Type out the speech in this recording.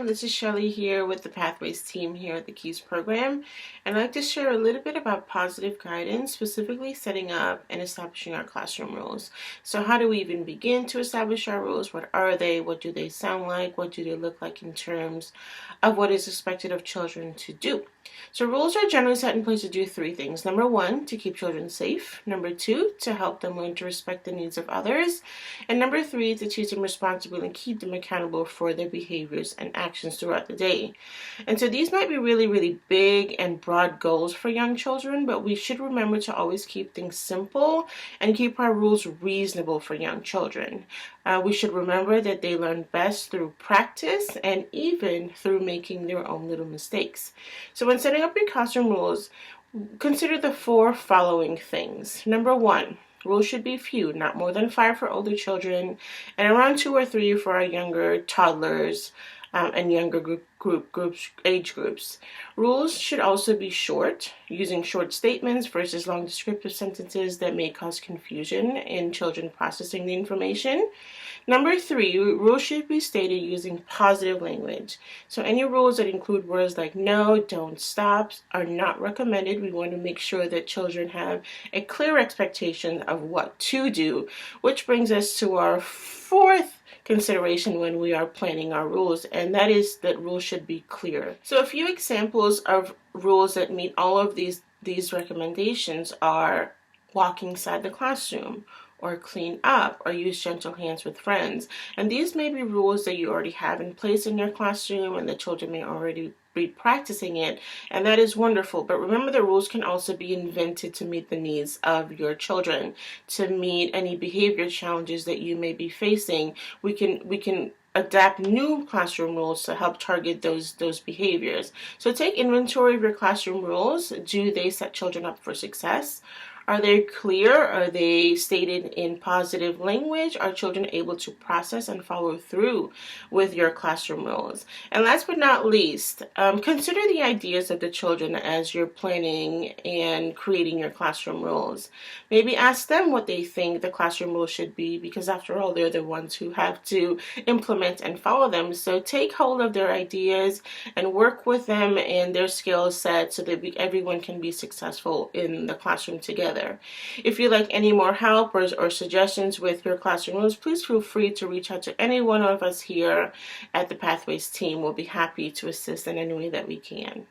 everyone, this is Shelley here with the Pathways team here at the Keys program, and I'd like to share a little bit about positive guidance, specifically setting up and establishing our classroom rules. So how do we even begin to establish our rules? What are they? What do they sound like? What do they look like in terms of what is expected of children to do? So rules are generally set in place to do three things. Number one, to keep children safe. Number two, to help them learn to respect the needs of others. And number three, to teach them responsibility and keep them accountable for their behaviors and actions throughout the day. And so these might be really, really big and broad goals for young children, but we should remember to always keep things simple and keep our rules reasonable for young children. We should remember that they learn best through practice and even through making their own little mistakes. So when setting up your classroom rules, consider the four following things. Number one, rules should be few, not more than 5 for older children, and around 2 or 3 for our younger toddlers and younger age groups. Rules should also be short, using short statements versus long descriptive sentences that may cause confusion in children processing the information. Number 3, rules should be stated using positive language. So any rules that include words like no, don't, stop are not recommended. We want to make sure that children have a clear expectation of what to do, which brings us to our fourth consideration when we are planning our rules, and that is that rules should be clear. So a few examples of rules that meet all of these recommendations are walk inside the classroom, or clean up, or use gentle hands with friends. And these may be rules that you already have in place in your classroom and the children may already be practicing it, and that is wonderful. But remember, the rules can also be invented to meet the needs of your children, to meet any behavior challenges that you may be facing. We can adapt new classroom rules to help target those behaviors. So take inventory of your classroom rules. Do they set children up for success? Are they clear? Are they stated in positive language? Are children able to process and follow through with your classroom rules? And last but not least, consider the ideas of the children as you're planning and creating your classroom rules. Maybe ask them what they think the classroom rules should be, because after all, they're the ones who have to implement and follow them. So take hold of their ideas and work with them and their skill set so that everyone can be successful in the classroom together. If you'd like any more help or suggestions with your classroom rules, please feel free to reach out to any one of us here at the Pathways team. We'll be happy to assist in any way that we can.